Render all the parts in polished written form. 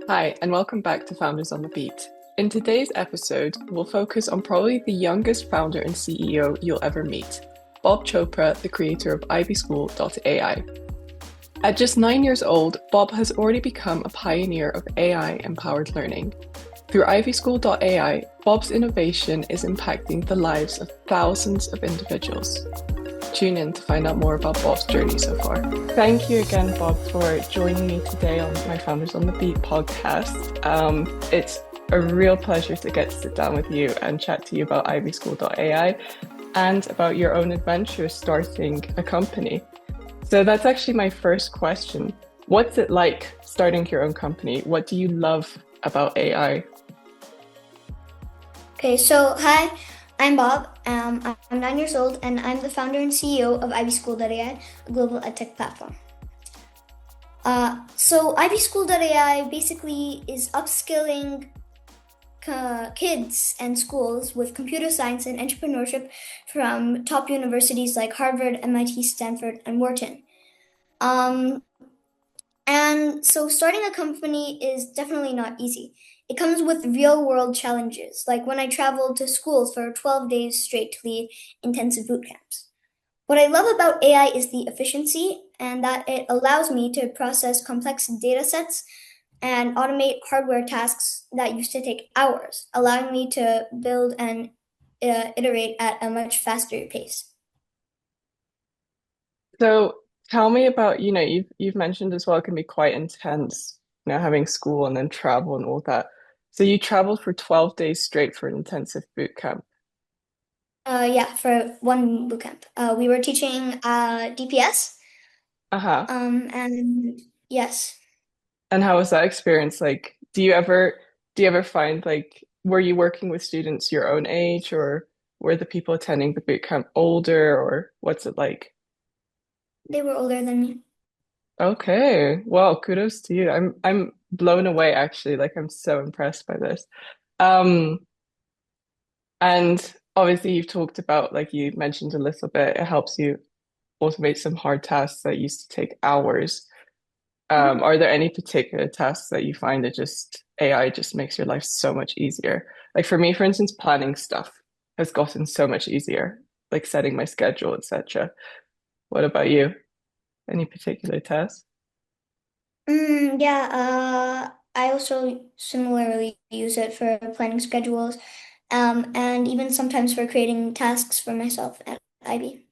Hi, and welcome back to Founders on the Beat. In today's episode, we'll focus on probably the youngest founder and CEO you'll ever meet, Bob Chopra, the creator of IvySchool.AI. At just 9 years old, Bob has already become a pioneer of AI-empowered learning. Through IvySchool.AI, Bob's innovation is impacting the lives of thousands of individuals. Tune in to find out more about Bob's journey so far. Thank you again, Bob, for joining me today on my Founders on the Beat podcast. It's a real pleasure to get to sit down with you and chat to you about IvySchool.AI and about your own adventure starting a company. So that's actually my first question. What's it like starting your own company? What do you love about AI? Okay, so hi, I'm Bob. I'm 9 years old, and I'm the founder and CEO of IvySchool.AI, a global edtech platform. So IvySchool.ai basically is upskilling kids and schools with computer science and entrepreneurship from top universities like Harvard, MIT, Stanford, and Wharton. Um, and so starting a company is definitely not easy. It comes with real world challenges, like when I traveled to schools for 12 days straight to lead intensive boot camps. What I love about AI is the efficiency and that it allows me to process complex data sets and automate hardware tasks that used to take hours, allowing me to build and iterate at a much faster pace. So tell me about, you've mentioned as well it can be quite intense, having school and then travel and all that. So you traveled for 12 days straight for an intensive boot camp. Yeah, for one bootcamp. We were teaching DPS. Uh-huh. And yes, And how was that experience? Like, do you ever find like were you working with students your own age or were the people attending the boot camp older or what's it like? they were older than me. Okay. Well, kudos to you. I'm blown away actually. Like I'm so impressed by this. Um, And obviously, you've talked about, like you mentioned a little bit, it helps you automate some hard tasks that used to take hours. Mhm. Are there any particular tasks that you find that just AI just makes your life so much easier? Like for me, for instance, planning stuff has gotten so much easier, like setting my schedule, etc. What about you? Any particular tasks? Yeah, I also similarly use it for planning schedules, and even sometimes for creating tasks for myself at IB.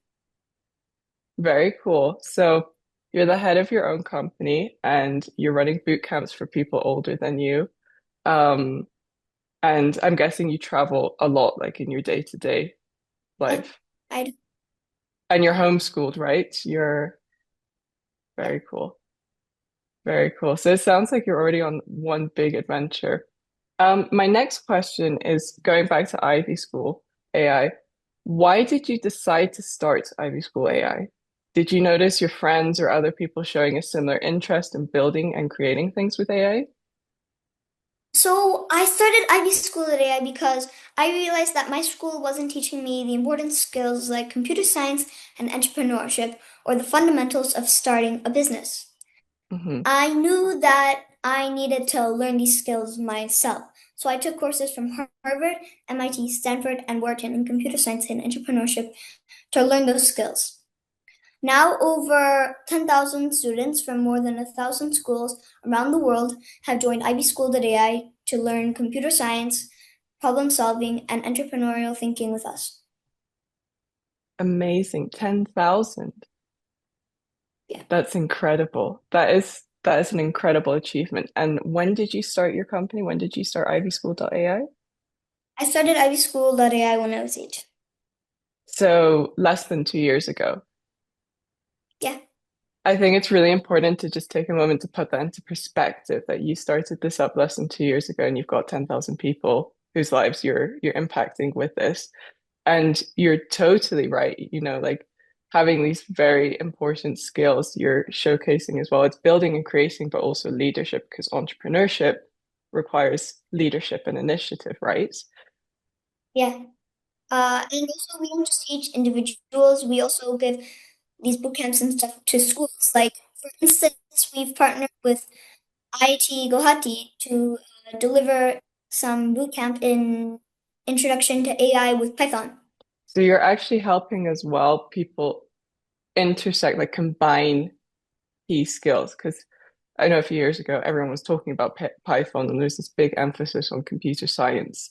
Very cool. So you're the head of your own company and you're running boot camps for people older than you. Um, And I'm guessing you travel a lot, like in your day-to-day I, life. I, And you're homeschooled, right? You're yeah. very cool. Very cool. So it sounds like you're already on one big adventure. My next question is going back to Ivy School AI. Why did you decide to start Ivy School AI? Did you notice your friends or other people showing a similar interest in building and creating things with AI? So I started IB School at AI because I realized that my school wasn't teaching me the important skills like computer science and entrepreneurship or the fundamentals of starting a business. Hmm. I knew that I needed to learn these skills myself. So I took courses from Harvard, MIT, Stanford, and Wharton in computer science and entrepreneurship to learn those skills. Now, over 10,000 students from more than 1,000 schools around the world have joined Ivy School.AI to learn computer science, problem solving, and entrepreneurial thinking with us. Amazing. 10,000. Yeah. That's incredible. That is an incredible achievement. And when did you start your company? When did you start IvySchool.ai? I started Ivy School.AI when I was 8. So less than 2 years ago. Yeah. I think it's really important to just take a moment to put that into perspective that you started this up less than 2 years ago and you've got 10,000 people whose lives you're impacting with this. And you're totally right, like having these very important skills you're showcasing as well. It's building and creating, but also leadership because entrepreneurship requires leadership and initiative, right? Yeah. And also, we don't just teach individuals, we also give these boot camps and stuff to schools. Like, for instance, we've partnered with IIT Guwahati to deliver some bootcamp in Introduction to AI with Python. So you're actually helping as well people intersect, like combine key skills. Because I know a few years ago, everyone was talking about Python and there's this big emphasis on computer science.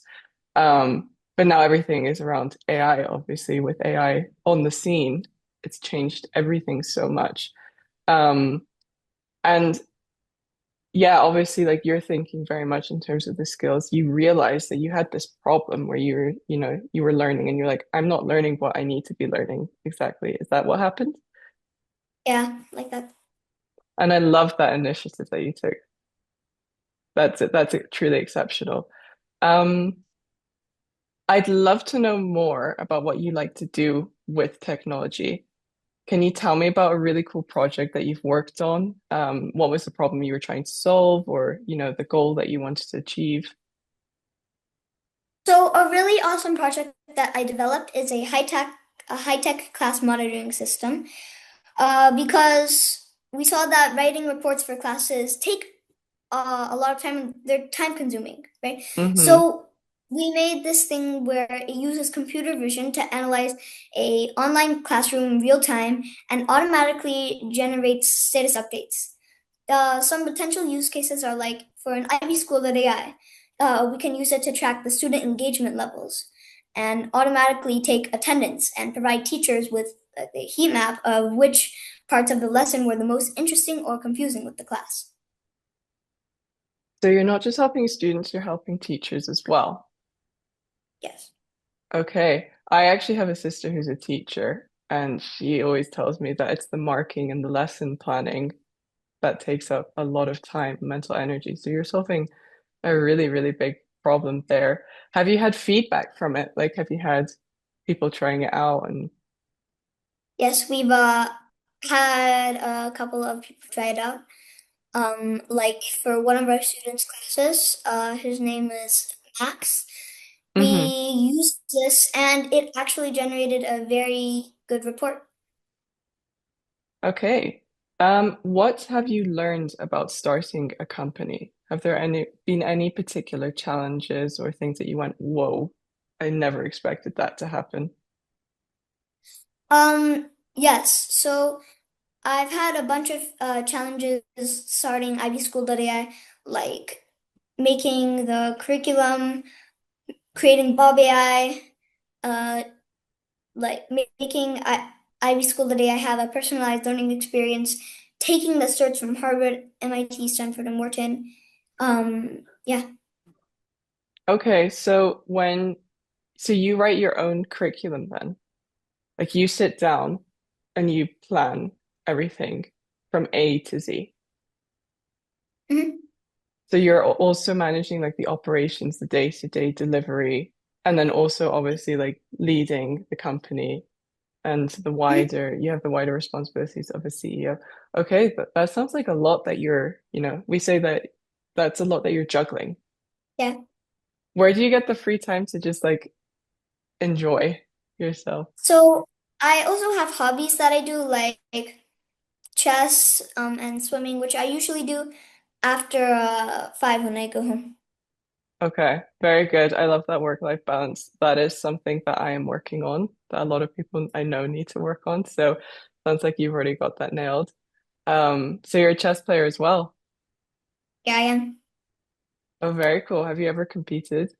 But now everything is around AI, obviously, with AI on the scene. It's changed everything so much. Um, and yeah, obviously, like you're thinking very much in terms of the skills. You realize that you had this problem where you were learning and you're like, I'm not learning what I need to be learning exactly. Is that what happened? Yeah, like that. And I love that initiative that you took. That's it. That's it, truly exceptional. Um, I'd love to know more about what you like to do with technology. Can you tell me about a really cool project that you've worked on? What was the problem you were trying to solve, or the goal that you wanted to achieve? So a really awesome project that I developed is a high tech class monitoring system. Because we saw that writing reports for classes take a lot of time and they're time consuming, right? Mm-hmm. So we made this thing where it uses computer vision to analyze a online classroom in real time and automatically generates status updates. Some potential use cases are like for an IvySchool.AI, we can use it to track the student engagement levels and automatically take attendance and provide teachers with a heat map of which parts of the lesson were the most interesting or confusing with the class. So you're not just helping students, you're helping teachers as well. Yes. Okay. I actually have a sister who's a teacher, and she always tells me that it's the marking and the lesson planning that takes up a lot of time, mental energy. So you're solving a really, really big problem there. Have you had feedback from it? Like, have you had people trying it out? And Yes, we've had a couple of people try it out. Like for one of our students' classes, his name is Max. We hmm. used this and it actually generated a very good report. Okay. What have you learned about starting a company? Have there been any particular challenges or things that you went, whoa, I never expected that to happen? Yes, so I've had a bunch of challenges starting IvySchool.AI, like making the curriculum, creating Bob AI, uh, like making Ivy School today. I have a personalized learning experience, taking the certs from Harvard, MIT, Stanford, and Wharton. Yeah. Okay, so you write your own curriculum then? Like you sit down and you plan everything from A to Z. Mhm. So you're also managing like the operations, the day-to-day delivery, and then also obviously like leading the company and Mhm. you have the wider responsibilities of a CEO. Okay, that sounds like a lot that we say that that's a lot that you're juggling. Yeah. Where do you get the free time to just like enjoy yourself? So I also have hobbies that I do, like chess, and swimming, which I usually do after 5 when I go home. Okay, very good. I love that work-life balance. That is something that I am working on, that a lot of people I know need to work on. So sounds like you've already got that nailed. So you're a chess player as well. Yeah, I am. Oh, very cool. Have you ever competed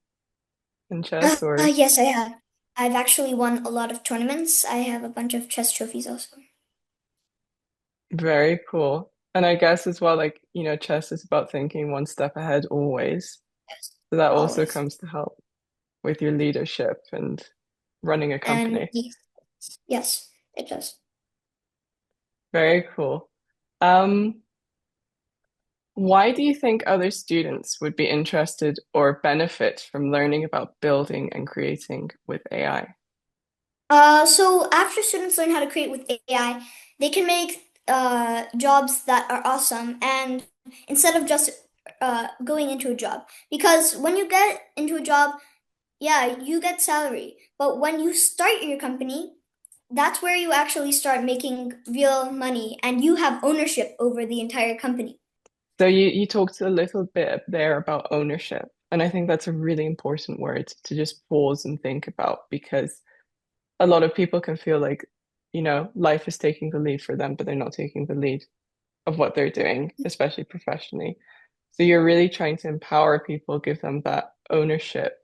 in chess or Yes, I have. I've actually won a lot of tournaments. I have a bunch of chess trophies also. very cool? And I guess as well, like, chess is about thinking one step ahead always. Yes, So that also always. comes to help with your leadership and running a And company. yes, it does. Very cool. Um, Why do you think other students would be interested or benefit from learning about building and creating with AI? So after students learn how to create with AI, they can make jobs that are awesome and instead of just going into a job. Because when you get into a job, yeah, you get salary. But when you start your company, that's where you actually start making real money and you have ownership over the entire company. So you talked a little bit there about ownership, and I think that's a really important word to just pause and think about because a lot of people can feel like, life is taking the lead for them, but they're not taking the lead of what they're doing, especially professionally. So you're really trying to empower people, give them that ownership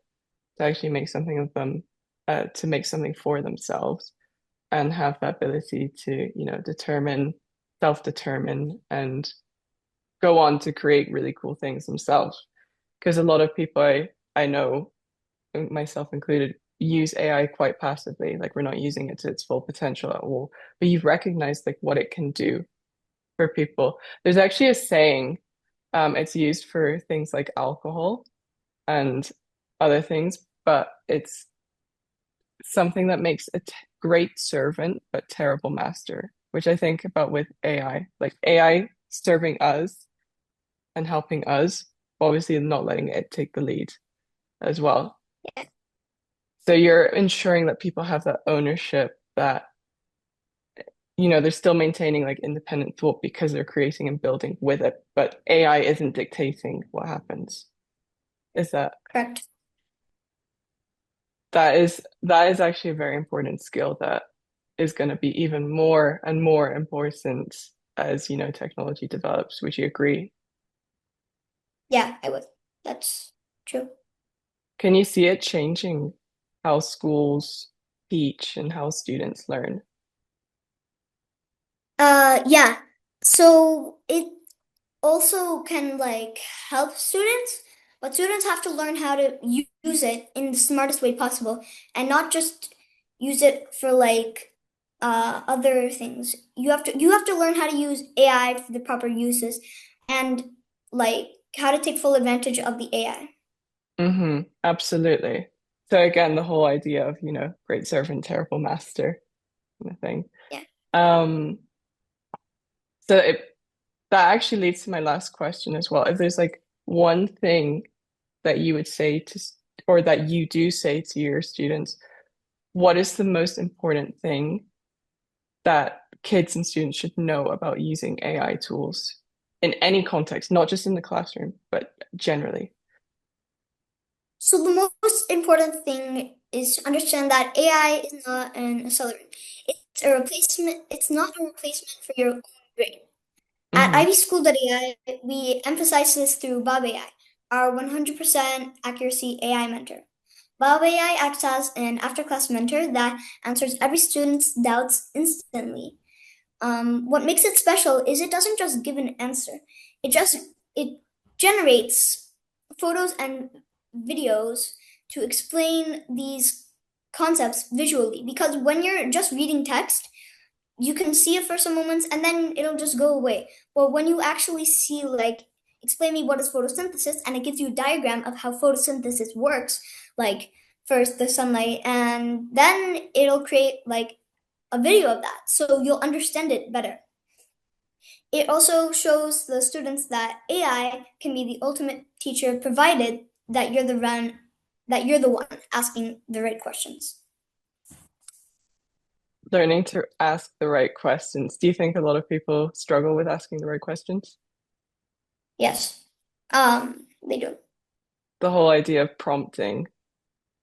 to actually make something of them, to make something for themselves and have that ability to, self-determine and go on to create really cool things themselves. Because a lot of people I know, myself included, use AI quite passively. Like we're not using it to its full potential at all. But you've recognized like what it can do for people. There's actually a saying, it's used for things like alcohol and other things, but it's something that makes a great servant but terrible master, which I think about with AI. Like AI serving us and helping us, obviously not letting it take the lead as well. Yeah, So you're ensuring that people have that ownership that, they're still maintaining like independent thought because they're creating and building with it, but AI isn't dictating what happens. Is correct. that is actually a very important skill that is going to be even more and more important as, technology develops. Would you agree? Yeah, I would. That's true. Can you see it changing how schools teach and how students learn? Yeah. So it also can like help students, but students have to learn how to use it in the smartest way possible and not just use it for like other things. You have to learn how to use AI for the proper uses and like how to take full advantage of the AI. Absolutely. So again, the whole idea of, great servant, terrible master kind of thing. Yeah. Um, so that actually leads to my last question as well. If there's like one thing that you would say or that you do say to your students, what is the most important thing that kids and students should know about using AI tools in any context, not just in the classroom, but generally? So the most important thing is to understand that AI is not an accelerant. It's a replacement. It's not a replacement for your own brain. At Hmm. IvySchool.AI, we emphasize this through Bob AI, our 100% accuracy AI mentor. Bob AI acts as an after-class mentor that answers every student's doubts instantly. What makes it special is it doesn't just give an answer. It generates photos and videos to explain these concepts visually. Because when you're just reading text, you can see it for some moments and then it'll just go away. But when you actually see like explain me what is photosynthesis and it gives you a diagram of how photosynthesis works, like first the sunlight and then it'll create like a video of that so you'll understand it better. It also shows the students that AI can be the ultimate teacher provided that you're the one asking the right questions. Learning to ask the right questions. Do you think a lot of people struggle with asking the right questions? Yes. They do. The whole idea of prompting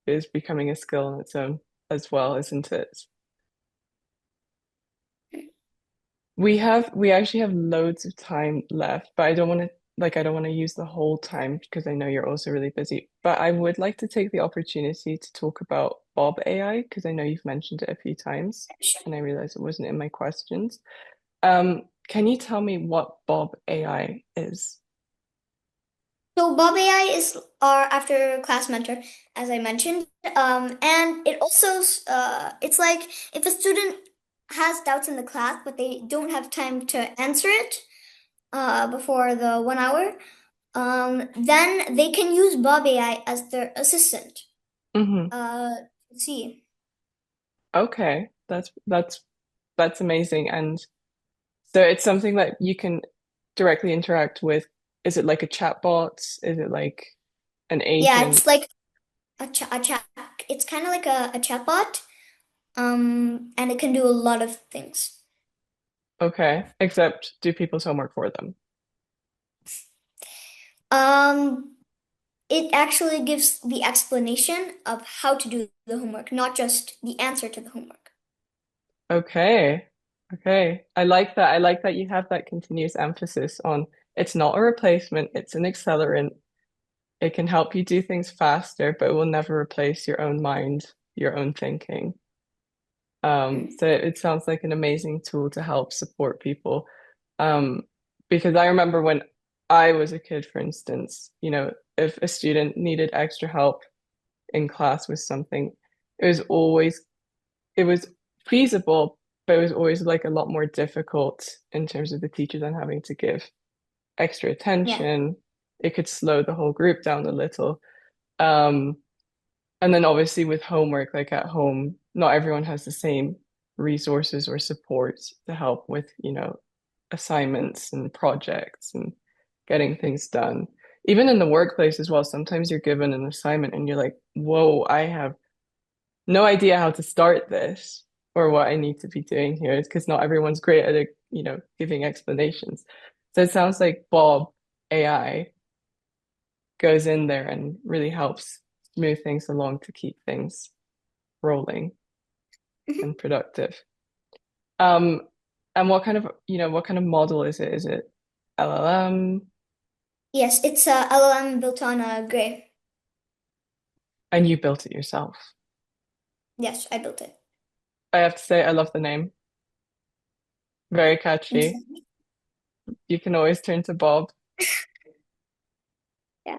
is becoming a skill on its own as well, isn't it? We actually have loads of time left, but I don't want to use the whole time because I know you're also really busy. But I would like to take the opportunity to talk about Bob AI because I know you've mentioned it a few times and I realized it wasn't in my questions. Can you tell me what Bob AI is? So Bob AI is our after class mentor, as I mentioned. And it also it's like if a student has doubts in the class but they don't have time to answer it before the 1 hour, then they can use Bob AI as their assistant. Hmm. Uh, let's see. Okay, that's amazing. And so it's something that you can directly interact with. Is it like a chatbot? Is it like an Yeah, agent? it's like a chat. It's kind of like a chatbot, and it can do a lot of things. Okay, except do people's homework for them. Um, it actually gives the explanation of how to do the homework, not just the answer to the homework. Okay. Okay. I like that. I like that you have that continuous emphasis on it's not a replacement, it's an accelerant. It can help you do things faster, but it will never replace your own mind, your own thinking. Mm. So it sounds like an amazing tool to help support people. Um, because I remember when I was a kid, for instance, if a student needed extra help in class with something, it was always it was feasible, but it was always like a lot more difficult in terms of the teacher then having to give extra Yeah, attention. It could slow the whole group down a little. Um, and then obviously with homework, like at home, not everyone has the same resources or support to help with, assignments and projects and getting things done. Even in the workplace as well, sometimes you're given an assignment and you're like, whoa, I have no idea how to start this or what I need to be doing here. It's because not everyone's great at it, giving explanations. So it sounds like Bob AI goes in there and really helps move things along to keep things rolling Mhm. and productive. Um, and what kind of model is it? Is it LLM? Yes, it's a LLM built on a Gray. And you built it yourself. Yes, I built it. I have to say, I love the name. Very Thanks. catchy. You can always turn to Bob. Yeah.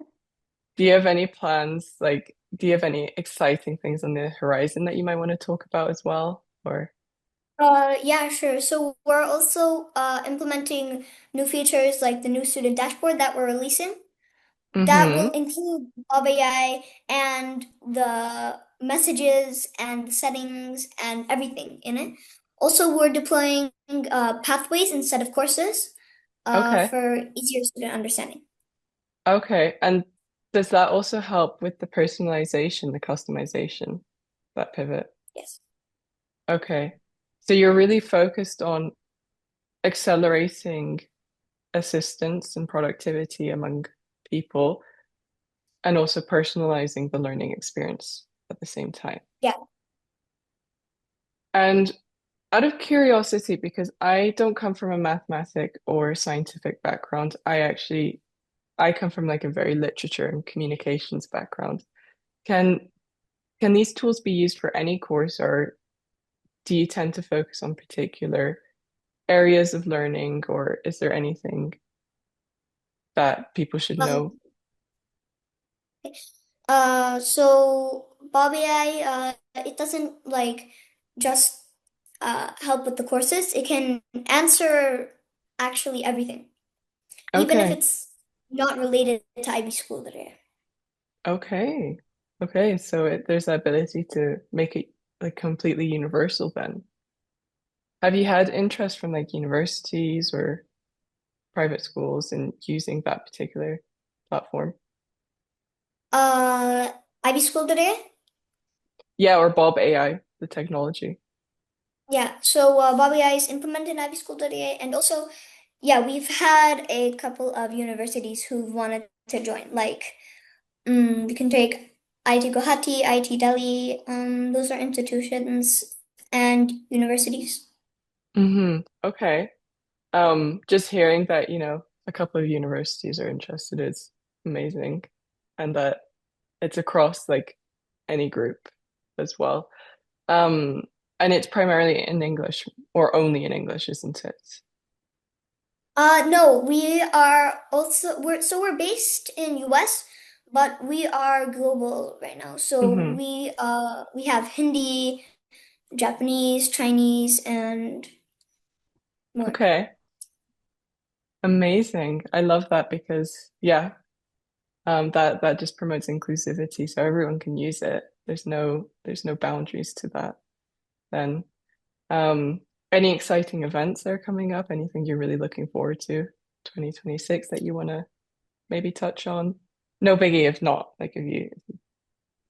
Do you have any plans? Like, do you have any exciting things on the horizon that you might want to talk about as well? Or, Yeah, sure. So we're also implementing new features like the new student dashboard that we're releasing. That will mm-hmm. include Bob AI and the messages and the settings and everything in it. Also, we're deploying pathways instead of courses Okay. for easier student understanding. Okay. And does that also help with the personalization, the customization, that pivot? Yes. Okay. So you're really focused on accelerating assistance and productivity among people and also personalizing the learning experience at the same time. Yeah. And out of curiosity, because I don't come from a mathematic or scientific background, I come from like a very literature and communications background. Can can these tools be used for any course, or do you tend to focus on particular areas of learning, or is there anything that people should know? Um, so Bobby AI, it doesn't like just help with the courses. It can answer actually everything, even if Okay. it's not related to IB School today. Okay. Okay. So there's the ability to make it like completely universal then. Have you had interest from like universities or private schools in using that particular platform? Uh, IB School today? Yeah, or Bob AI, the technology. Yeah. So Bobby AI is implemented in IB School today, and also, yeah, we've had a couple of universities who've wanted to join. Like, we can take IT Guwahati, IT Delhi. Those are institutions and universities. Okay. Just hearing that, a couple of universities are interested is amazing. And that it's across like any group as well. Um, and it's primarily in English or only in English, isn't it? No, we're based in US, but we are global right now. So Hmm. we have Hindi, Japanese, Chinese, and more. Okay. Amazing. I love that because yeah, that just promotes inclusivity so everyone can use it. There's no boundaries to that. Then um any exciting events that are coming up? Anything you're really looking forward to 2026 that you want to maybe touch on? No biggie if not, like if you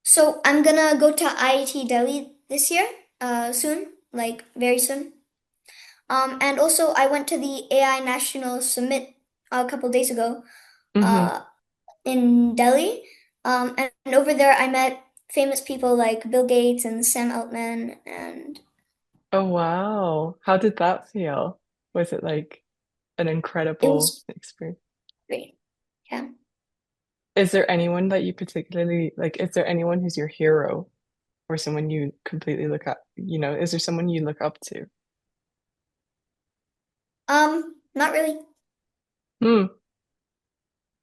So I'm gonna go to IIT Delhi this year, soon, like very soon. And also I went to the AI National Summit a couple days ago. hmm Uh, in Delhi. And over there, I met famous people like Bill Gates and Sam Altman, and Oh, wow. How did that feel? Was it like an it incredible was experience? great. Yeah. Is there anyone that you particularly like? Is there anyone who's your hero or someone you completely look up? Is there someone you look up to? Not really. Hmm.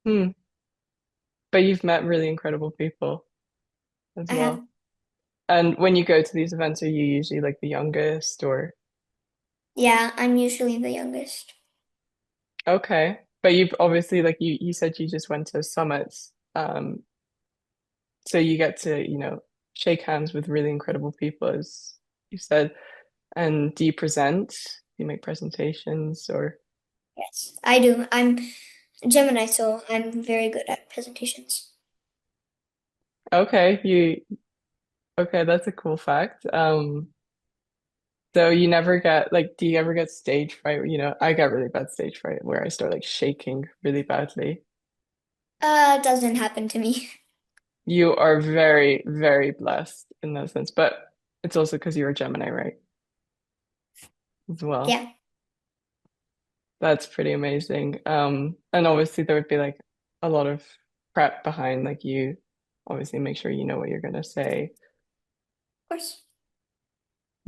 Hmm. But you've met really incredible people as I have. well. And when you go to these events, are you usually like the youngest or Yeah, I'm usually the youngest. okay. But you've obviously like you said you just went to summits. So you get to, shake hands with really incredible people, as you said. And do you present? Do you make presentations or Yes, I do. I'm Gemini, so I'm very good at presentations. okay, okay, that's a cool fact. So you never get like, do you ever get stage fright? I get really bad stage fright where I start like shaking really badly. Doesn't happen to me. You are very, very blessed in that sense, but it's also because you're a Gemini, right? As well. Yeah, That's pretty amazing. And obviously there would be like a lot of prep behind like you obviously make sure you know what you're gonna say. of course.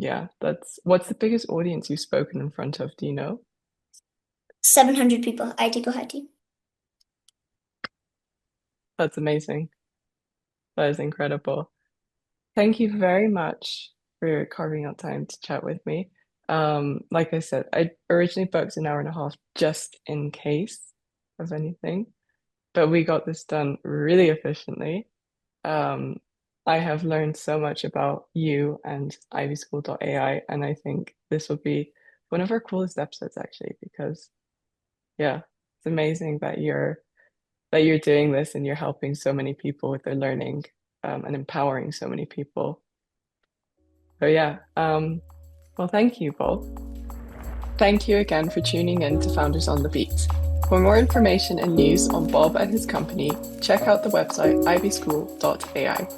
Yeah, that's what's the biggest audience you've spoken in front of, do you know? 700 people. IT Guwahati. That's amazing. That is incredible. Thank you very much for carving out time to chat with me. Like I said, I originally booked an hour and a half just in case of anything, but we got this done really efficiently. Um, I have learned so much about you and IvySchool.AI, and I think this will be one of our coolest episodes actually, because yeah, it's amazing that you're doing this and you're helping so many people with their learning, and empowering so many people. So yeah, well, thank you, Bob. Thank you again for tuning in to Founders on the Beat. For more information and news on Bob and his company, check out the website IvySchool.AI.